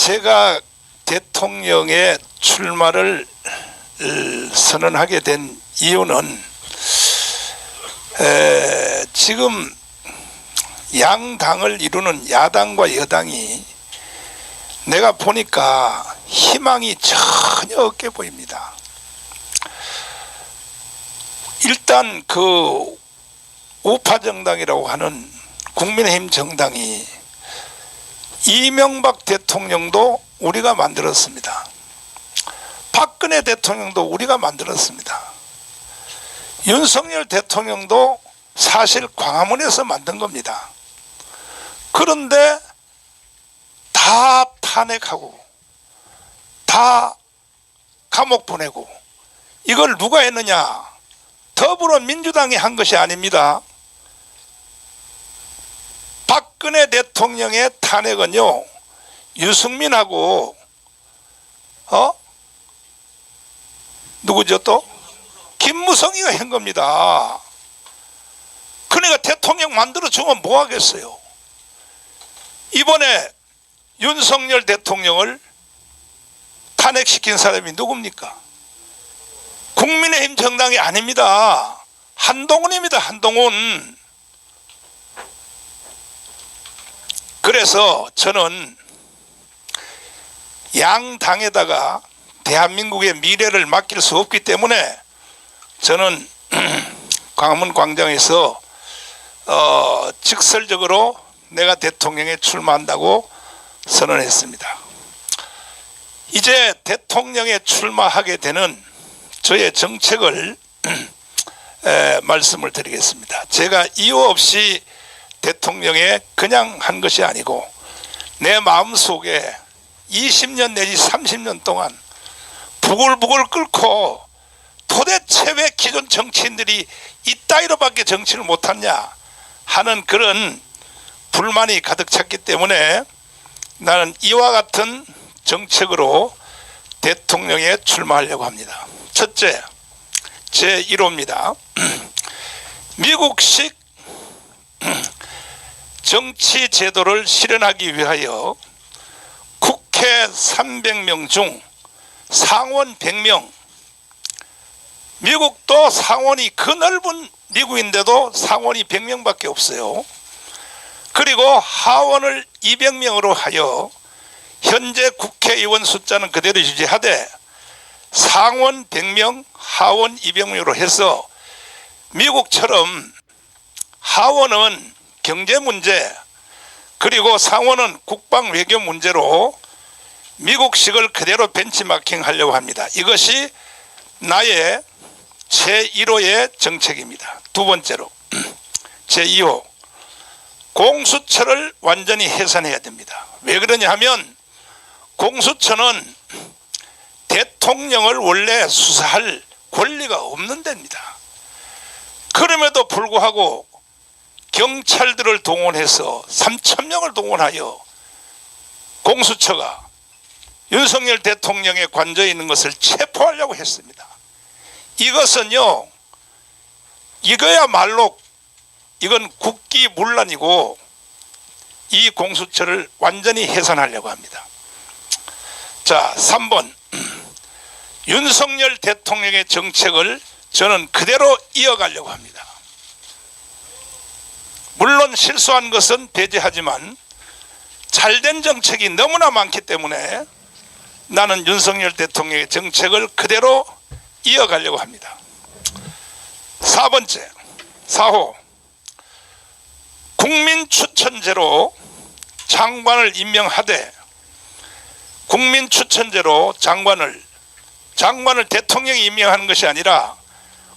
제가 대통령의 출마를 선언하게 된 이유는 지금 양당을 이루는 야당과 여당이 내가 보니까 희망이 전혀 없게 보입니다. 일단 그 우파 정당이라고 하는 국민의힘 정당이 이명박 대통령도 우리가 만들었습니다. 박근혜 대통령도 우리가 만들었습니다. 윤석열 대통령도 사실 광화문에서 만든 겁니다. 그런데 다 탄핵하고 다 감옥 보내고 이걸 누가 했느냐? 더불어민주당이 한 것이 아닙니다. 박근혜 대통령의 탄핵은요, 유승민하고 누구죠 또? 김무성이가 한 겁니다. 그러니까 대통령 만들어주면 뭐 하겠어요? 이번에 윤석열 대통령을 탄핵시킨 사람이 누굽니까? 국민의힘 정당이 아닙니다. 한동훈입니다. 한동훈. 그래서 저는 양당에다가 대한민국의 미래를 맡길 수 없기 때문에 저는 광화문 광장에서 직설적으로 내가 대통령에 출마한다고 선언했습니다. 이제 대통령에 출마하게 되는 저의 정책을 말씀을 드리겠습니다. 제가 이유 없이 대통령에 그냥 한 것이 아니고 내 마음속에 20년 내지 30년 동안 부글부글 끓고 도대체 왜 기존 정치인들이 이따위로밖에 정치를 못하냐 하는 그런 불만이 가득 찼기 때문에 나는 이와 같은 정책으로 대통령에 출마하려고 합니다. 첫째, 제1호입니다. 미국식 정치 제도를 실현하기 위하여 국회 300명 중 상원 100명, 미국도 상원이 그 넓은 미국인데도 상원이 100명밖에 없어요. 그리고 하원을 200명으로 하여 현재 국회의원 숫자는 그대로 유지하되 상원 100명, 하원 200명으로 해서 미국처럼 하원은 경제 문제 그리고 상원은 국방 외교 문제로 미국식을 그대로 벤치마킹 하려고 합니다. 이것이 나의 제1호의 정책입니다. 두 번째로 제2호, 공수처를 완전히 해산해야 됩니다. 왜 그러냐 하면 공수처는 대통령을 원래 수사할 권리가 없는 데입니다. 그럼에도 불구하고 경찰들을 동원해서 3,000명을 동원하여 공수처가 윤석열 대통령의 관저에 있는 것을 체포하려고 했습니다. 이것은요, 이거야말로 이건 국기문란이고 이 공수처를 완전히 해산하려고 합니다. 자, 3번, 윤석열 대통령의 정책을 저는 그대로 이어가려고 합니다. 물론 실수한 것은 배제하지만 잘된 정책이 너무나 많기 때문에 나는 윤석열 대통령의 정책을 그대로 이어가려고 합니다. 4번째, 4호, 국민추천제로 장관을 임명하되 국민추천제로 장관을 대통령이 임명하는 것이 아니라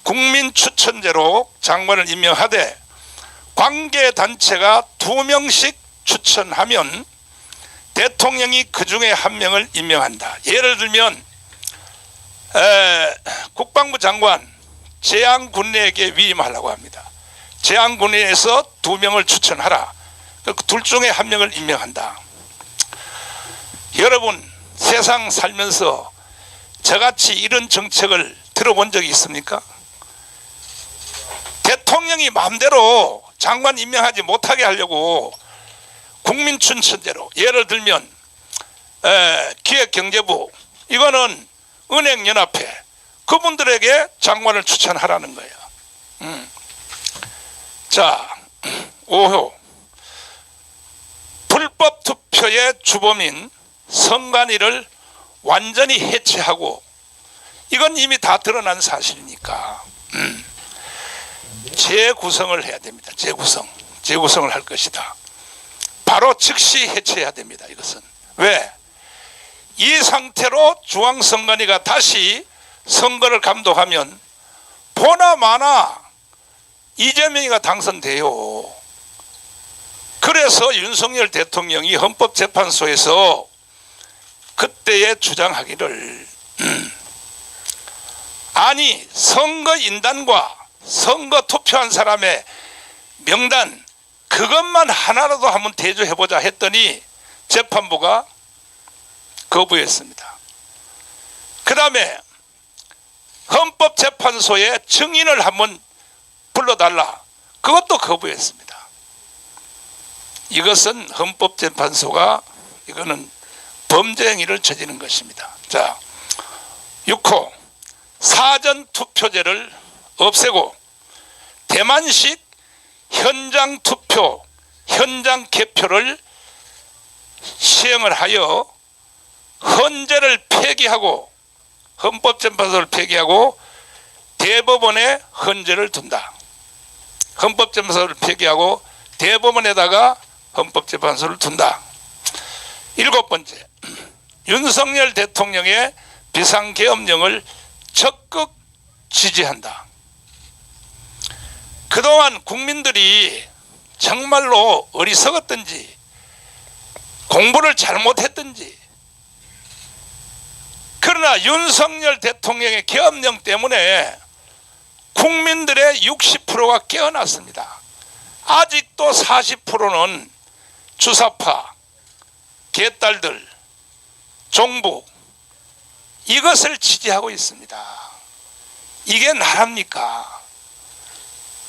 국민추천제로 장관을 임명하되 관계단체가 2명씩 추천하면 대통령이 그 중에 1명을 임명한다. 예를 들면 국방부 장관 재앙군례에게 위임하려고 합니다. 재앙군례에서 2명을 추천하라. 둘 중에 1명을 임명한다. 여러분, 세상 살면서 저같이 이런 정책을 들어본 적이 있습니까? 대통령이 마음대로 장관 임명하지 못하게 하려고 국민추천제로, 예를 들면 기획경제부, 이거는 은행연합회, 그분들에게 장관을 추천하라는 거예요. 자, 5호 불법 투표의 주범인 선관위를 완전히 해체하고, 이건 이미 다 드러난 사실이니까 재구성을 해야 됩니다. 재구성을 할 것이다. 바로 즉시 해체해야 됩니다. 이것은 왜? 이 상태로 중앙선관위가 다시 선거를 감독하면 보나마나 이재명이가 당선돼요. 그래서 윤석열 대통령이 헌법재판소에서 그때에 주장하기를 아니, 선거인단과 선거 투표한 사람의 명단 그것만 하나라도 한번 대조해보자 했더니 재판부가 거부했습니다. 그 다음에 헌법재판소에 증인을 한번 불러달라, 그것도 거부했습니다. 이것은 헌법재판소가 이거는 범죄 행위를 저지른 것입니다. 자, 6호 사전투표제를 없애고 대만식 현장 투표, 현장 개표를 시행을 하여 헌재를 폐기하고, 헌법재판소를 폐기하고 대법원에 헌재를 둔다. 헌법재판소를 폐기하고 대법원에다가 헌법재판소를 둔다. 7번째, 윤석열 대통령의 비상계엄령을 적극 지지한다. 그동안 국민들이 정말로 어리석었든지 공부를 잘못했든지, 그러나 윤석열 대통령의 계엄령 때문에 국민들의 60%가 깨어났습니다. 아직도 40%는 주사파, 개딸들, 종북, 이것을 지지하고 있습니다. 이게 나랍니까?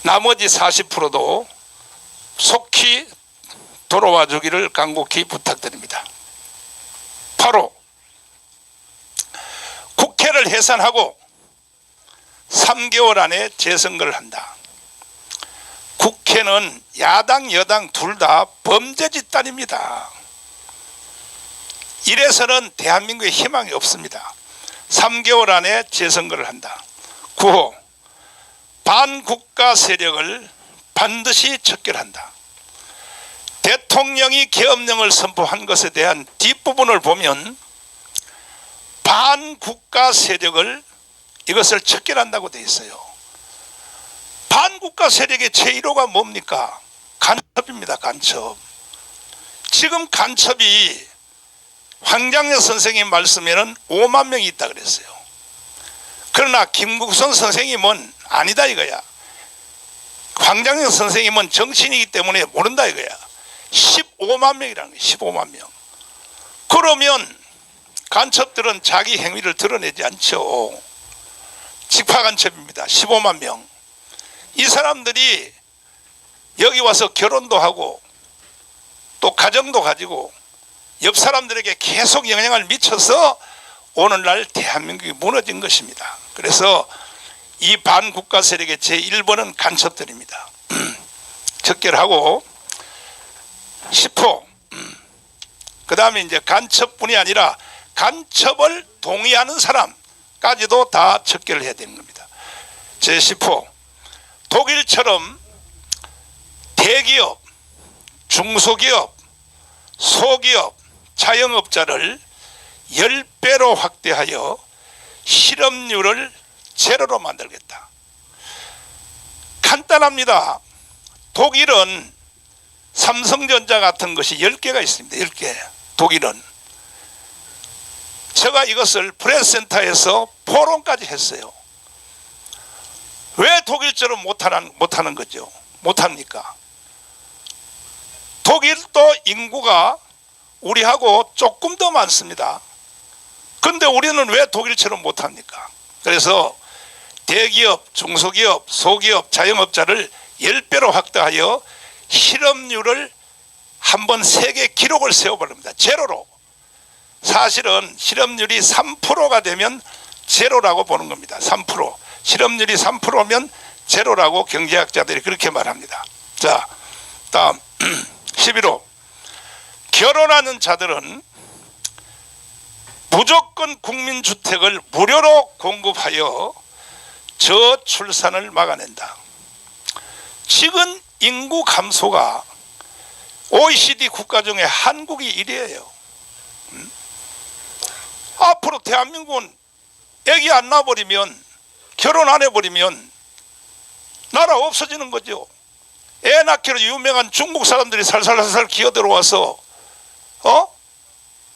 나머지 40%도 속히 돌아와 주기를 간곡히 부탁드립니다. 8호 국회를 해산하고 3개월 안에 재선거를 한다. 국회는 야당 여당 둘 다 범죄 집단입니다. 이래서는 대한민국에 희망이 없습니다. 3개월 안에 재선거를 한다. 9호 반국가 세력을 반드시 척결한다. 대통령이 계엄령을 선포한 것에 대한 뒷부분을 보면 반국가 세력을 이것을 척결한다고 되어 있어요. 반국가 세력의 제1호가 뭡니까? 간첩입니다. 간첩. 지금 간첩이 황장엽 선생님 말씀에는 5만 명이 있다 그랬어요. 그러나 김국선 선생님은 아니다 이거야. 황장엽 선생님은 정치인이기 때문에 모른다 이거야. 15만 명이라는 거예요. 15만 명. 그러면 간첩들은 자기 행위를 드러내지 않죠. 직파간첩입니다. 15만 명. 이 사람들이 여기 와서 결혼도 하고 또 가정도 가지고 옆 사람들에게 계속 영향을 미쳐서 오늘날 대한민국이 무너진 것입니다. 그래서 이 반국가 세력의 제1번은 간첩들입니다. 척결하고 10호 그 다음에 이제 간첩뿐이 아니라 간첩을 동의하는 사람까지도 다 척결을 해야 되는 겁니다. 제10호 독일처럼 대기업, 중소기업, 소기업, 자영업자를 10배로 확대하여 실업률을 제로로 만들겠다. 간단합니다. 독일은 삼성전자 같은 것이 10개가 있습니다. 10개. 독일은. 제가 이것을 프레스센터에서 포럼까지 했어요. 왜 독일처럼 못하는 거죠? 못합니까? 독일도 인구가 우리하고 조금 더 많습니다. 그런데 우리는 왜 독일처럼 못합니까? 그래서 대기업, 중소기업, 소기업, 자영업자를 10배로 확대하여 실업률을 한번 세계 기록을 세워버립니다. 제로로. 사실은 실업률이 3%가 되면 제로라고 보는 겁니다. 3%. 실업률이 3%면 제로라고 경제학자들이 그렇게 말합니다. 자, 다음 11호. 결혼하는 자들은 무조건 국민주택을 무료로 공급하여 저출산을 막아낸다. 지금 인구 감소가 OECD 국가 중에 한국이 1위예요. 앞으로 대한민국은 애기 안 낳아버리면, 결혼 안 해버리면 나라 없어지는 거죠. 애 낳기로 유명한 중국 사람들이 살살살살 기어들어와서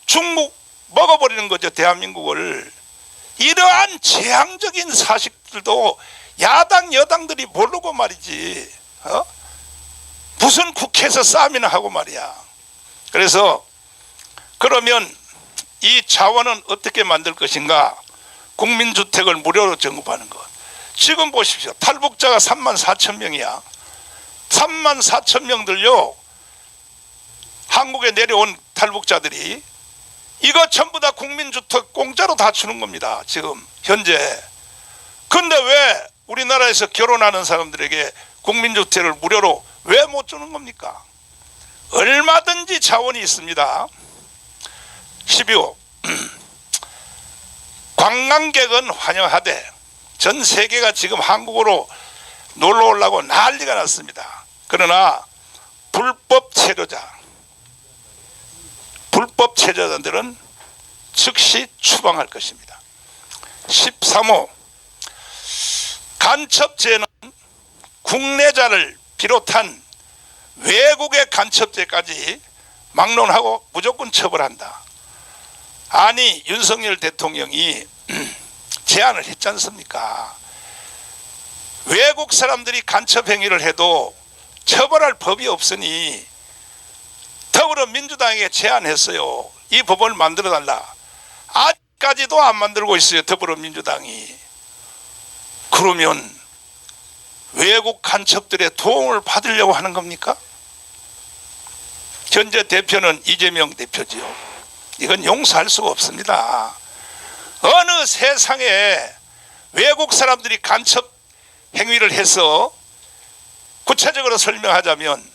중국 먹어버리는 거죠, 대한민국을. 이러한 재앙적인 사실들도 야당 여당들이 모르고 말이지, 무슨 국회에서 싸움이나 하고 말이야. 그래서 그러면 이 자원은 어떻게 만들 것인가? 국민주택을 무료로 공급하는 것. 지금 보십시오. 탈북자가 34,000명이야. 34,000명들요, 한국에 내려온 탈북자들이 이거 전부 다 국민주택 공짜로 다 주는 겁니다, 지금 현재. 근데 왜 우리나라에서 결혼하는 사람들에게 국민주택을 무료로 왜 못 주는 겁니까? 얼마든지 자원이 있습니다. 12호. 관광객은 환영하되 전 세계가 지금 한국으로 놀러 오려고 난리가 났습니다. 그러나 불법 체류자들은 즉시 추방할 것입니다. 13호. 간첩죄는 국내자를 비롯한 외국의 간첩죄까지 막론하고 무조건 처벌한다. 아니, 윤석열 대통령이 제안을 했지 않습니까? 외국 사람들이 간첩 행위를 해도 처벌할 법이 없으니 더불어민주당에게 제안했어요. 이 법을 만들어달라. 아직까지도 안 만들고 있어요, 더불어민주당이. 그러면 외국 간첩들의 도움을 받으려고 하는 겁니까? 현재 대표는 이재명 대표지요. 이건 용서할 수가 없습니다. 어느 세상에 외국 사람들이 간첩 행위를 해서, 구체적으로 설명하자면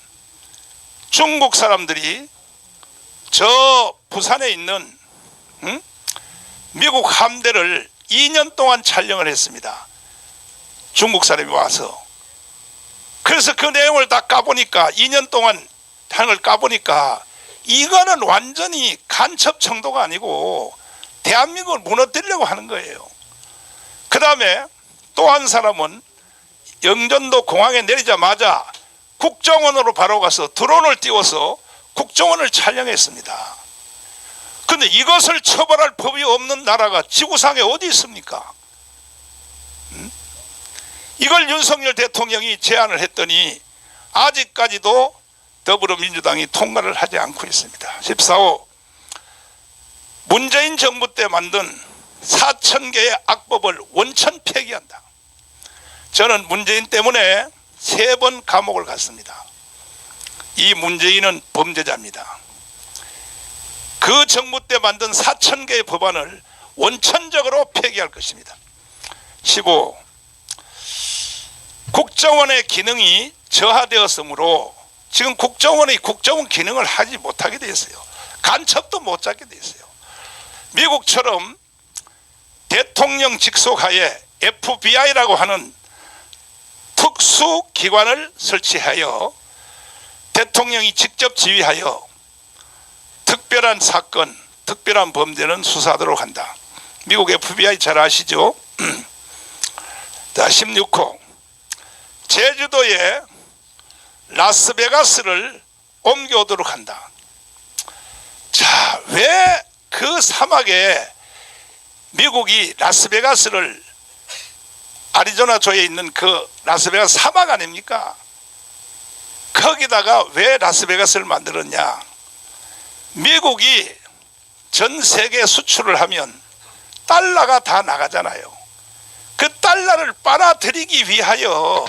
중국 사람들이 저 부산에 있는 미국 함대를 2년 동안 촬영을 했습니다. 중국 사람이 와서. 그래서 그 내용을 다 까보니까, 2년 동안 한 걸 까보니까 이거는 완전히 간첩 정도가 아니고 대한민국을 무너뜨리려고 하는 거예요. 그 다음에 또 한 사람은 영전도 공항에 내리자마자 국정원으로 바로 가서 드론을 띄워서 국정원을 촬영했습니다. 그런데 이것을 처벌할 법이 없는 나라가 지구상에 어디 있습니까? 이걸 윤석열 대통령이 제안을 했더니 아직까지도 더불어민주당이 통과를 하지 않고 있습니다. 14호. 문재인 정부 때 만든 4,000개의 악법을 원천 폐기한다. 저는 문재인 때문에 3번 감옥을 갔습니다. 이 문재인은 범죄자입니다. 그 정부 때 만든 4,000개의 법안을 원천적으로 폐기할 것입니다. 15. 국정원의 기능이 저하되었으므로 지금 국정원이 국정원 기능을 하지 못하게 돼 있어요. 간첩도 못 잡게 돼 있어요. 미국처럼 대통령 직속하에 FBI라고 하는 특수기관을 설치하여 대통령이 직접 지휘하여 특별한 사건, 특별한 범죄는 수사하도록 한다. 미국 FBI 잘 아시죠? 자, 16호. 제주도에 라스베가스를 옮겨오도록 한다. 자, 왜 그 사막에 미국이 라스베가스를, 아리조나주에 있는 그 라스베가스 사막 아닙니까? 거기다가 왜 라스베가스를 만들었냐? 미국이 전 세계 수출을 하면 달러가 다 나가잖아요. 그 달러를 빨아들이기 위하여